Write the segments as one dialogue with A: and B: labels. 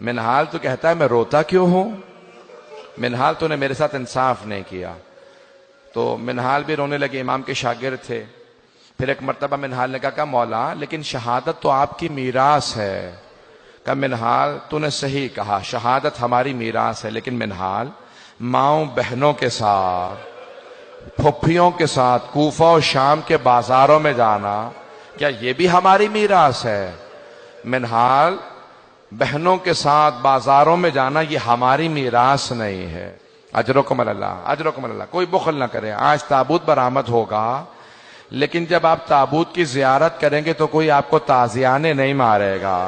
A: منہال تو کہتا ہے میں روتا کیوں ہوں؟ منہال تو نے میرے ساتھ انصاف نہیں کیا. تو منہال بھی رونے لگے. امام کے شاگرد تھے. پھر ایک مرتبہ منہال نے کہا مولا لیکن شہادت تو آپ کی میراث ہے. کہا منہال تو نے صحیح کہا، شہادت ہماری میراث ہے، لیکن منہال ماؤں بہنوں کے ساتھ، پھپھیوں کے ساتھ کوفہ و شام کے بازاروں میں جانا، کیا یہ بھی ہماری میراث ہے؟ منہال بہنوں کے ساتھ بازاروں میں جانا یہ ہماری میراث نہیں ہے. اجرکم اللہ، اجرکم اللہ. کوئی بخل نہ کرے. آج تابوت برآمد ہوگا، لیکن جب آپ تابوت کی زیارت کریں گے تو کوئی آپ کو تازیانے نہیں مارے گا.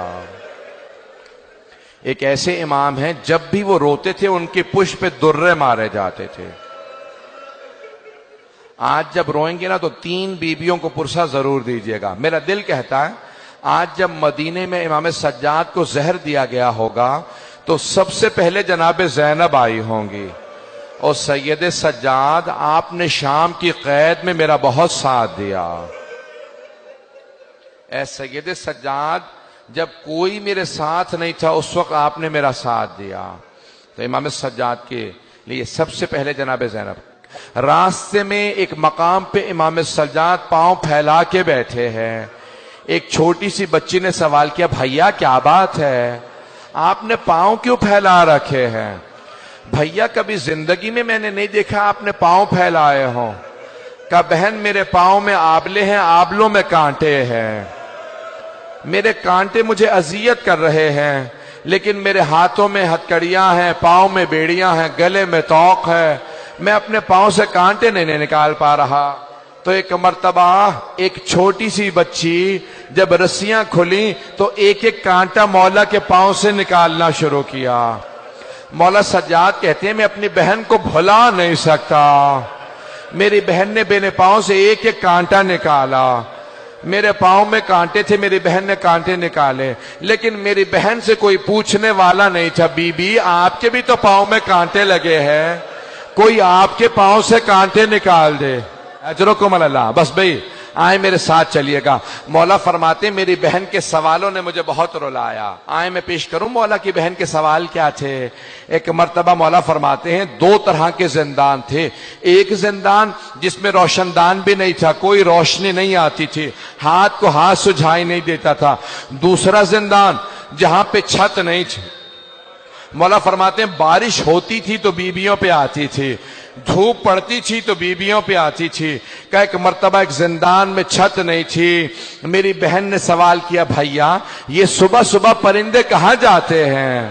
A: ایک ایسے امام ہیں جب بھی وہ روتے تھے ان کی پشت پہ درے مارے جاتے تھے. آج جب روئیں گے نا تو 3 بیویوں کو پرسہ ضرور دیجیے گا. میرا دل کہتا ہے آج جب مدینے میں امام سجاد کو زہر دیا گیا ہوگا تو سب سے پہلے جناب زینب آئی ہوں گی. اور سید سجاد آپ نے شام کی قید میں میرا بہت ساتھ دیا. اے سید سجاد جب کوئی میرے ساتھ نہیں تھا اس وقت آپ نے میرا ساتھ دیا. تو امام سجاد کے لیے سب سے پہلے جناب زینب. راستے میں ایک مقام پہ امام سجاد پاؤں پھیلا کے بیٹھے ہیں. ایک چھوٹی سی بچی نے سوال کیا بھیا کیا بات ہے، آپ نے پاؤں کیوں پھیلا رکھے ہیں؟ بھیا کبھی زندگی میں نے نہیں دیکھا آپ نے پاؤں پھیلائے ہوں. کہا بہن میرے پاؤں میں آبلے ہیں، آبلوں میں کانٹے ہیں، میرے کانٹے مجھے اذیت کر رہے ہیں، لیکن میرے ہاتھوں میں ہتکڑیاں ہیں، پاؤں میں بیڑیاں ہیں، گلے میں توق ہے، میں اپنے پاؤں سے کانٹے نہیں نکال پا رہا. تو ایک مرتبہ ایک چھوٹی سی بچی جب رسیاں کھلی تو ایک ایک کانٹا مولا کے پاؤں سے نکالنا شروع کیا. مولا سجاد کہتے ہیں میں اپنی بہن کو بھلا نہیں سکتا. میری بہن نے میرے پاؤں سے ایک ایک کانٹا نکالا. میرے پاؤں میں کانٹے تھے، میری بہن نے کانٹے نکالے، لیکن میری بہن سے کوئی پوچھنے والا نہیں تھا بی بی آپ کے بھی تو پاؤں میں کانٹے لگے ہیں، کوئی آپ کے پاؤں سے کانٹے نکال دے. اجرکم اللہ. بس بھئی آئے میرے ساتھ چلیے گا. مولا فرماتے میری بہن کے سوالوں نے مجھے بہت رلایا. آئے میں پیش کروں مولا کی بہن کے سوال کیا تھے. ایک مرتبہ مولا فرماتے ہیں 2 طرح کے زندان تھے. ایک زندان جس میں روشن دان بھی نہیں تھا، کوئی روشنی نہیں آتی تھی، ہاتھ کو ہاتھ سجھائی نہیں دیتا تھا. دوسرا زندان جہاں پہ چھت نہیں تھی. مولا فرماتے ہیں بارش ہوتی تھی تو بیویوں پہ آتی تھی، دھوپ پڑتی تھی تو بیویوں پہ آتی تھی. کہ ایک مرتبہ ایک زندان میں چھت نہیں تھی. میری بہن نے سوال کیا بھیا یہ صبح صبح پرندے کہاں جاتے ہیں؟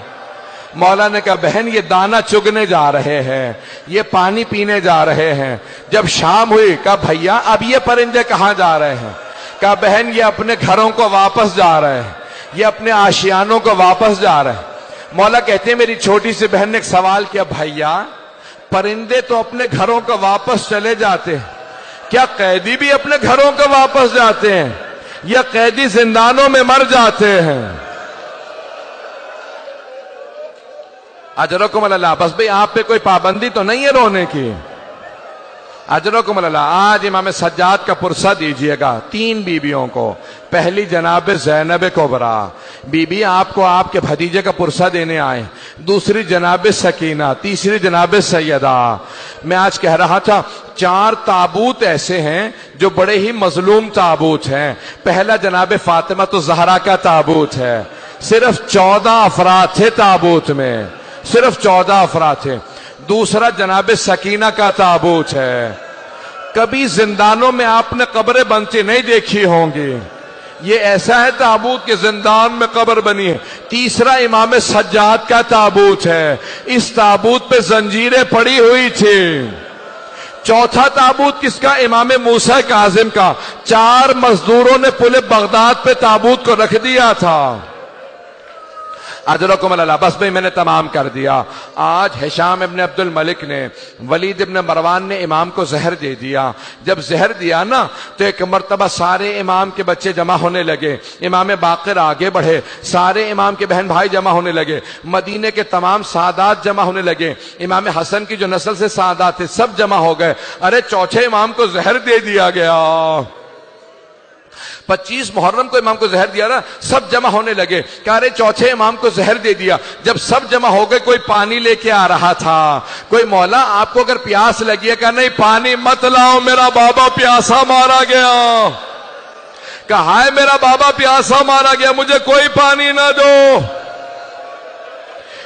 A: مولا نے کہا بہن یہ دانہ چگنے جا رہے ہیں، یہ پانی پینے جا رہے ہیں. جب شام ہوئی کہا بھیا اب یہ پرندے کہاں جا رہے ہیں؟ کہا بہن یہ اپنے گھروں کو واپس جا رہے ہیں، یہ اپنے آشیانوں کو واپس جا رہے ہیں. مولا کہتے ہیں میری چھوٹی سی بہن نے ایک سوال کیا بھیا پرندے تو اپنے گھروں کو واپس چلے جاتے ہیں، کیا قیدی بھی اپنے گھروں کو واپس جاتے ہیں یا قیدی زندانوں میں مر جاتے ہیں؟ اجرکم اللہ. بس بھئی آپ پہ کوئی پابندی تو نہیں ہے رونے کی. اجرکم اللہ. آج امام سجاد کا پرسہ دیجئے گا 3 بیویوں کو. پہلی جناب زینب کبریٰ بی بی آپ کو آپ کے بھتیجے کا پرسہ دینے آئے. دوسری جناب سکینہ، تیسری جناب سیدہ. میں آج کہہ رہا تھا 4 تابوت ایسے ہیں جو بڑے ہی مظلوم تابوت ہیں. پہلا جناب فاطمہ الزہرا کا تابوت ہے. صرف 14 افراد تھے تابوت میں، صرف 14 افراد تھے. دوسرا جناب سکینہ کا تابوت ہے. کبھی زندانوں میں آپ نے قبریں بنتی نہیں دیکھی ہوں گی، یہ ایسا ہے تابوت کہ زندان میں قبر بنی ہے. تیسرا امام سجاد کا تابوت ہے، اس تابوت پہ زنجیریں پڑی ہوئی تھی. چوتھا تابوت کس کا؟ امام موسیٰ کاظم کا. 4 مزدوروں نے پل بغداد پہ تابوت کو رکھ دیا تھا. اجرکم اللہ. بس بھئی میں نے تمام کر دیا. آج ہشام ابن عبد الملک نے ولید ابن مروان نے امام کو زہر دے دیا. جب زہر دیا نا تو ایک مرتبہ سارے امام کے بچے جمع ہونے لگے. امام باقر آگے بڑھے، سارے امام کے بہن بھائی جمع ہونے لگے. مدینے کے تمام سادات جمع ہونے لگے. امام حسن کی جو نسل سے سادات تھے سب جمع ہو گئے. ارے چوتھے امام کو زہر دے دیا گیا. 25 محرم کو امام کو زہر دیا نا، سب جمع ہونے لگے، کہا رے چوتھے امام کو زہر دے دیا۔ جب سب جمع ہو گئے، کوئی پانی لے کے آ رہا تھا، کوئی مولا آپ کو اگر پیاس لگی ہے، کہا نہیں پانی مت لاؤ، میرا بابا پیاسا مارا گیا، کہا ہائے میرا بابا پیاسا مارا گیا، مجھے کوئی پانی نہ دو۔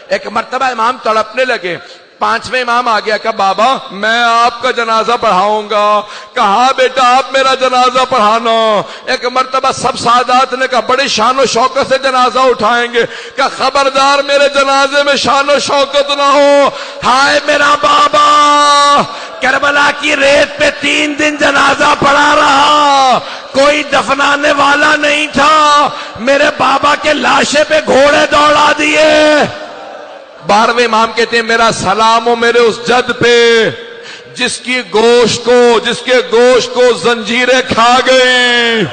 A: ایک مرتبہ امام تڑپنے لگے، 5ویں امام آ گیا، کہا بابا میں آپ کا جنازہ پڑھاؤں گا، کہا بیٹا آپ میرا جنازہ پڑھانا۔ ایک مرتبہ سب سادات نے کہا بڑی شان و شوکت سے جنازہ اٹھائیں گے، کہا خبردار میرے جنازے میں شان و شوکت نہ ہو، ہائے میرا بابا کربلا کی ریت پہ 3 دن جنازہ پڑھا رہا، کوئی دفنانے والا نہیں تھا، میرے بابا کے لاشے پہ گھوڑے دوڑا دیے۔ 12ویں امام کہتے ہیں میرا سلام ہو میرے اس جد پہ جس کے گوشت کو زنجیریں کھا گئی۔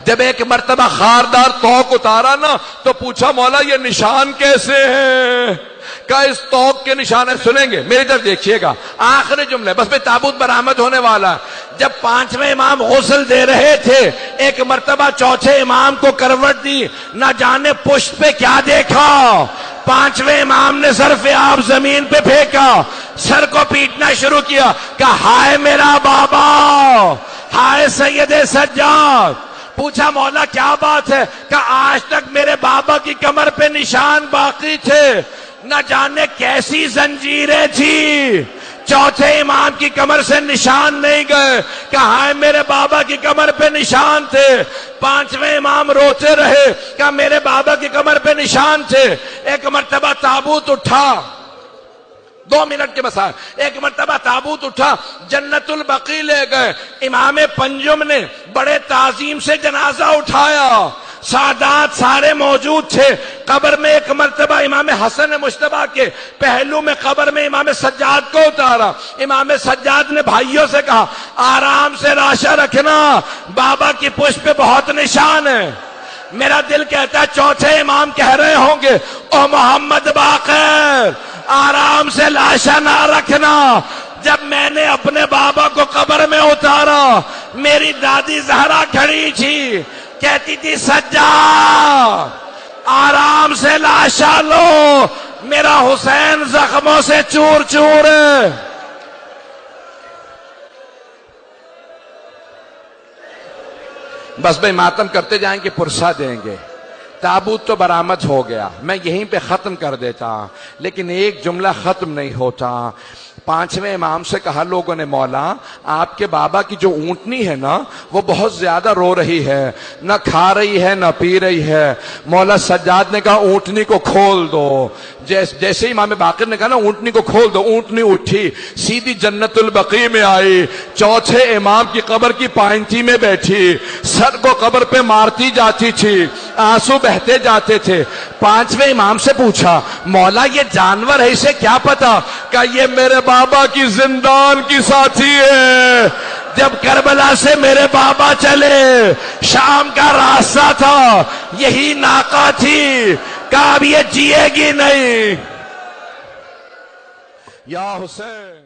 A: جب ایک مرتبہ خاردار توق اتارا نا تو پوچھا مولا یہ نشان کیسے ہیں؟ کہا اس توق کے نشان ہے، سنیں گے میری طرف دیکھیے گا، آخری جملے بس میں تابوت برآمد ہونے والا ہے۔ جب 5ویں امام غسل دے رہے تھے، ایک مرتبہ چوتھے امام کو کروٹ دی، نہ جانے پشت پہ کیا دیکھا، 5ویں امام نے ظرف آب زمین پہ پھینکا، سر کو پیٹنا شروع کیا، کہا ہائے میرا بابا، ہائے سید سجاد۔ پوچھا مولا کیا بات ہے؟ کہا آج تک میرے بابا کی کمر پہ نشان باقی تھے، نہ جانے کیسی زنجیریں تھی، چوتھے امام کی کمر سے نشان نہیں گئے، کہا ہائے میرے بابا کی کمر پہ نشان تھے۔ 5ویں امام روتے رہے، کہا میرے بابا کی کمر پہ نشان تھے۔ ایک مرتبہ تابوت اٹھا، 2 منٹ کے مسائل، ایک مرتبہ تابوت اٹھا، جنت البقیع لے گئے، امام پنجم نے بڑے تعظیم سے جنازہ اٹھایا، سادات سارے موجود تھے۔ قبر میں ایک مرتبہ امام حسن مجتبی کے پہلو میں قبر میں امام سجاد کو اتارا، امام سجاد نے بھائیوں سے کہا آرام سے لاشا رکھنا، بابا کی پشت پہ بہت نشان ہے۔ میرا دل کہتا ہے چوتھے امام کہہ رہے ہوں گے او محمد باقر آرام سے لاشا نہ رکھنا۔ جب میں نے اپنے بابا کو قبر میں اتارا، میری دادی زہرا کھڑی تھی، کہتی تھی سجاد آرام سے لاشا لو، میرا حسین زخموں سے چور چور ہے۔ بس بھائی ماتم کرتے جائیں گے، پرسہ دیں گے، تابوت تو برآمد ہو گیا، میں یہیں پہ ختم کر دیتا، لیکن ایک جملہ ختم نہیں ہوتا۔ 5ویں امام سے کہا لوگوں نے مولا آپ کے بابا کی جو اونٹنی ہے نا وہ بہت زیادہ رو رہی ہے، نہ کھا رہی ہے نہ پی رہی ہے۔ مولا سجاد نے کہا اونٹنی کو کھول دو، جیسے امام باقر نے کہا نا اونٹنی کو کھول دو، اونٹنی اٹھی سیدھی جنت البقیع میں آئی، چوتھے امام کی قبر کی پائنتی میں بیٹھی، سر کو قبر پہ مارتی جاتی تھی، آنسو بہتے جاتے تھے۔ 5ویں امام سے پوچھا مولا یہ جانور ہے اسے کیا پتا؟ کہ یہ میرے بابا کی زندان کی ساتھی ہے، جب کربلا سے میرے بابا چلے شام کا راستہ تھا، یہی ناقہ تھی، کہ اب یہ جیے گی نہیں۔ یا حسین